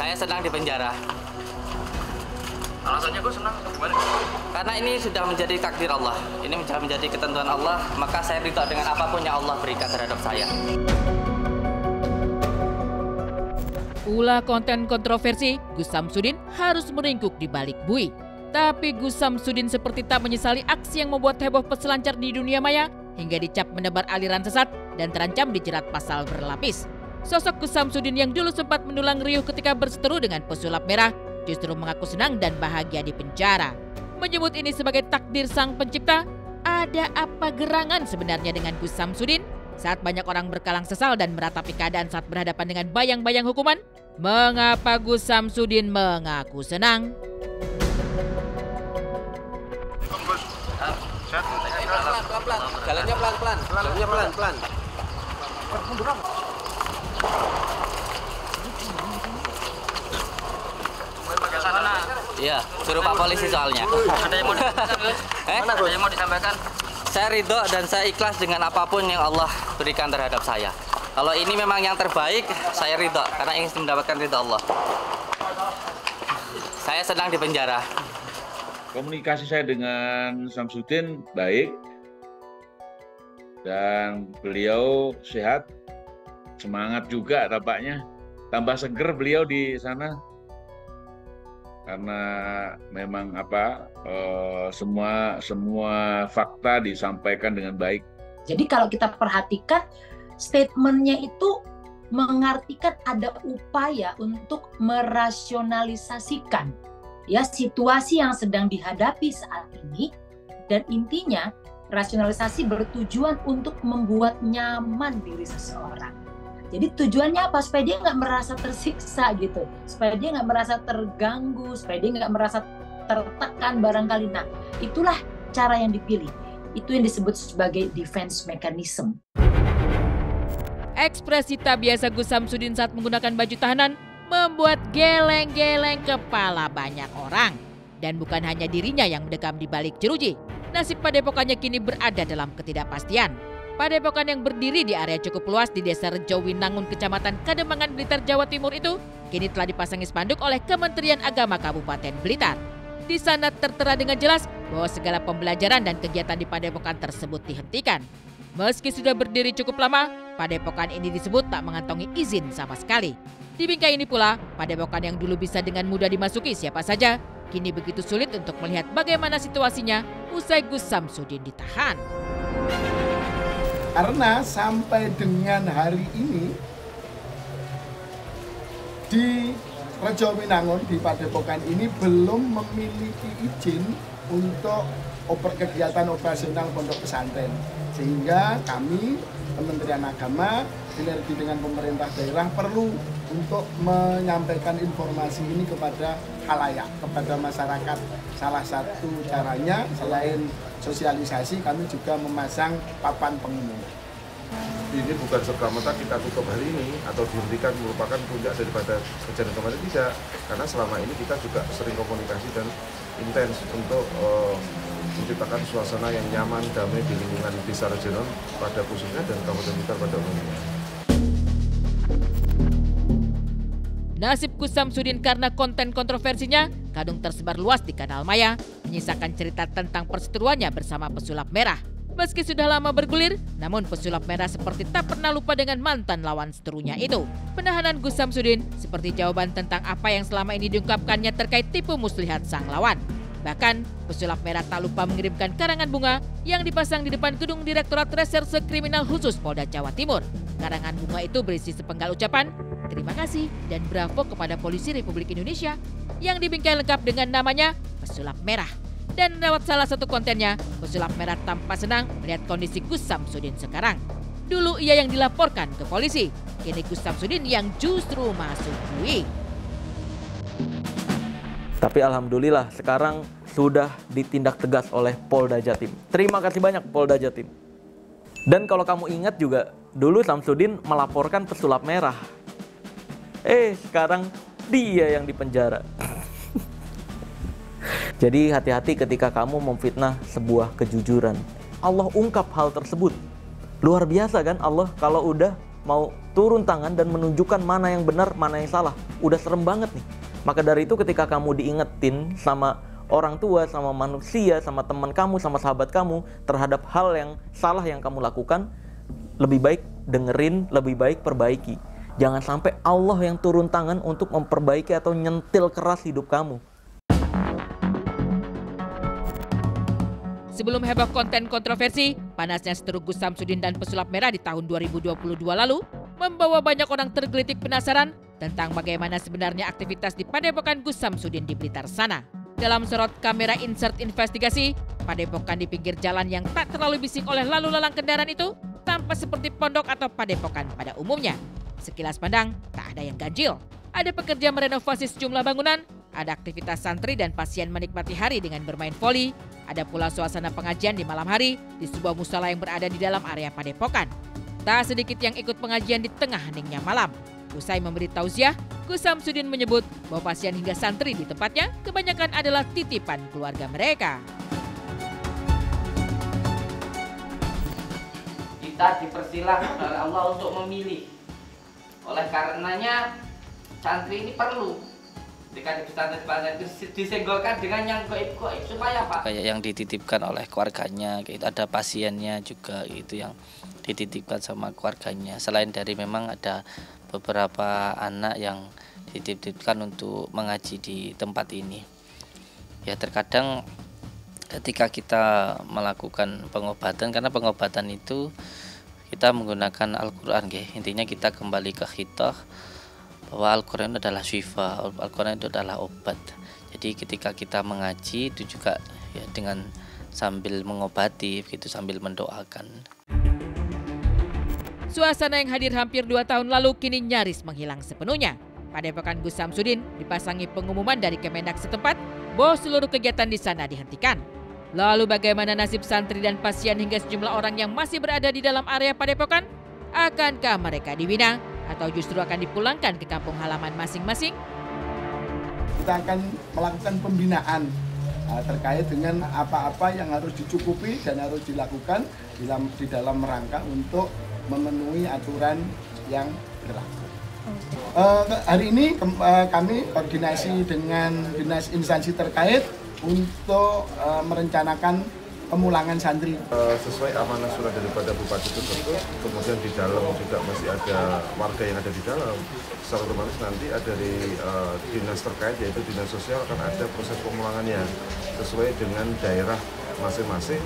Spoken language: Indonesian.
Saya senang di penjara. Alasannya gue senang gimana? Karena ini sudah menjadi takdir Allah. Ini sudah menjadi ketentuan Allah, maka saya ridho dengan apapun yang Allah berikan terhadap saya. Ulah konten kontroversi, Gus Samsudin harus meringkuk di balik bui. Tapi Gus Samsudin seperti tak menyesali aksi yang membuat heboh peselancar di dunia maya hingga dicap menebar aliran sesat dan terancam dijerat pasal berlapis. Sosok Gus Samsudin yang dulu sempat mendulang riuh ketika berseteru dengan pesulap merah justru mengaku senang dan bahagia di penjara. Menyebut ini sebagai takdir sang pencipta, ada apa gerangan sebenarnya dengan Gus Samsudin? Saat banyak orang berkalang sesal dan meratapi keadaan saat berhadapan dengan bayang-bayang hukuman, mengapa Gus Samsudin mengaku senang? Pelan-pelan, jalannya pelan-pelan, jalannya pelan-pelan. Iya, suruh Pak Polisi soalnya. Ada yang mau disampaikan, Gus? Ada yang mau disampaikan? Saya ridho dan saya ikhlas dengan apapun yang Allah berikan terhadap saya. Kalau ini memang yang terbaik, saya ridho karena ingin mendapatkan ridho Allah. Saya senang di penjara. Komunikasi saya dengan Samsudin baik dan beliau sehat, semangat juga tampaknya. Tambah seger beliau di sana karena memang semua fakta disampaikan dengan baik. Jadi kalau kita perhatikan statementnya itu mengartikan ada upaya untuk merasionalisasikan ya situasi yang sedang dihadapi saat ini, dan intinya rasionalisasi bertujuan untuk membuat nyaman diri seseorang. Jadi tujuannya apa? Supaya dia nggak merasa tersiksa gitu, supaya dia nggak merasa terganggu, supaya dia nggak merasa tertekan barangkali. Nah, itulah cara yang dipilih. Itu yang disebut sebagai defense mechanism. Ekspresi tak biasa Gus Samsudin saat menggunakan baju tahanan membuat geleng-geleng kepala banyak orang. Dan bukan hanya dirinya yang mendekam di balik jeruji. Nasib padepokannya kini berada dalam ketidakpastian. Padepokan yang berdiri di area cukup luas di Desa Rejo Winangun, Kecamatan Kademangan, Blitar, Jawa Timur itu kini telah dipasangi spanduk oleh Kementerian Agama Kabupaten Blitar. Di sana tertera dengan jelas bahwa segala pembelajaran dan kegiatan di padepokan tersebut dihentikan. Meski sudah berdiri cukup lama, padepokan ini disebut tak mengantongi izin sama sekali. Di bingkai ini pula, padepokan yang dulu bisa dengan mudah dimasuki siapa saja, kini begitu sulit untuk melihat bagaimana situasinya usai Gus Samsudin ditahan. Karena sampai dengan hari ini di Rejo Winangun, di padepokan ini belum memiliki izin untuk kegiatan operasional pondok pesantren. Sehingga kami, Kementerian Agama, sinergi dengan pemerintah daerah perlu untuk menyampaikan informasi ini kepada khalayak, kepada masyarakat. Salah satu caranya selain sosialisasi, kami juga memasang papan pengumuman. Ini bukan serta-merta kita tutup hari ini atau dihentikan merupakan puncak daripada kejadian kemarin, tidak. Karena selama ini kita juga sering komunikasi dan intens untuk menciptakan suasana yang nyaman, damai di lingkungan Desa Rejonon pada khususnya dan Kabupaten Blitar pada umumnya. Nasib Gus Samsudin karena konten kontroversinya kadung tersebar luas di kanal maya, menyisakan cerita tentang perseteruannya bersama pesulap merah. Meski sudah lama bergulir, namun pesulap merah seperti tak pernah lupa dengan mantan lawan seterunya itu. Penahanan Gus Samsudin seperti jawaban tentang apa yang selama ini diungkapkannya terkait tipu muslihat sang lawan. Bahkan, pesulap merah tak lupa mengirimkan karangan bunga yang dipasang di depan gedung Direktorat Reserse Kriminal Khusus Polda Jawa Timur. Karangan bunga itu berisi sepenggal ucapan, terima kasih dan bravo kepada Polisi Republik Indonesia yang dibingkai lengkap dengan namanya Pesulap Merah. Dan lewat salah satu kontennya, pesulap merah tampak senang melihat kondisi Gus Samsudin sekarang. Dulu ia yang dilaporkan ke polisi, kini Gus Samsudin yang justru masuk bui. Tapi alhamdulillah sekarang sudah ditindak tegas oleh Polda Jatim. Terima kasih banyak Polda Jatim. Dan kalau kamu ingat juga, dulu Samsudin melaporkan pesulap merah. Sekarang dia yang dipenjara. Jadi hati-hati ketika kamu memfitnah sebuah kejujuran. Allah ungkap hal tersebut. Luar biasa kan Allah kalau udah mau turun tangan dan menunjukkan mana yang benar, mana yang salah. Udah serem banget nih. Maka dari itu ketika kamu diingetin sama orang tua, sama manusia, sama teman kamu, sama sahabat kamu terhadap hal yang salah yang kamu lakukan, lebih baik dengerin, lebih baik perbaiki. Jangan sampai Allah yang turun tangan untuk memperbaiki atau nyentil keras hidup kamu. Sebelum heboh konten kontroversi, panasnya seteru Gus Samsudin dan pesulap merah di tahun 2022 lalu membawa banyak orang tergelitik penasaran tentang bagaimana sebenarnya aktivitas di Padepokan Gus Samsudin di Blitar sana. Dalam sorot kamera insert investigasi, padepokan di pinggir jalan yang tak terlalu bising oleh lalu lalang kendaraan itu tampak seperti pondok atau padepokan pada umumnya. Sekilas pandang, tak ada yang ganjil. Ada pekerja merenovasi sejumlah bangunan, ada aktivitas santri dan pasien menikmati hari dengan bermain voli, ada pula suasana pengajian di malam hari di sebuah musala yang berada di dalam area padepokan. Tak sedikit yang ikut pengajian di tengah heningnya malam. Usai memberi tausiah, Gus Samsudin menyebut bahwa pasien hingga santri di tempatnya kebanyakan adalah titipan keluarga mereka. Kita dipersilahkan oleh Allah untuk memilih. Oleh karenanya santri ini perlu ketika di pesantren itu disenggolkan dengan yang gaib-gaib supaya apa? Kayak yang dititipkan oleh keluarganya, ada pasiennya juga itu yang dititipkan sama keluarganya. Selain dari memang ada beberapa anak yang dititipkan untuk mengaji di tempat ini. Ya terkadang ketika kita melakukan pengobatan, karena pengobatan itu kita menggunakan Al-Quran, intinya kita kembali ke khitah bahwa Al-Quran adalah syifa, Al-Quran itu adalah obat. Jadi ketika kita mengaji itu juga ya dengan sambil mengobati, gitu, sambil mendoakan. Suasana yang hadir hampir 2 tahun lalu kini nyaris menghilang sepenuhnya. Padepokan Gus Samsudin dipasangi pengumuman dari Kemendak setempat bahwa seluruh kegiatan di sana dihentikan. Lalu bagaimana nasib santri dan pasien hingga sejumlah orang yang masih berada di dalam area padepokan? Akankah mereka dibina atau justru akan dipulangkan ke kampung halaman masing-masing? Kita akan melakukan pembinaan terkait dengan apa-apa yang harus dicukupi dan harus dilakukan di dalam rangka untuk memenuhi aturan yang berlaku. Hari ini kami koordinasi dengan dinas instansi terkait untuk merencanakan pemulangan santri. Sesuai amanah surat daripada Bupati tersebut, kemudian di dalam juga masih ada warga yang ada di dalam. Secara otomatis nanti ada dari dinas terkait, yaitu dinas sosial, akan ada proses pemulangannya sesuai dengan daerah masing-masing.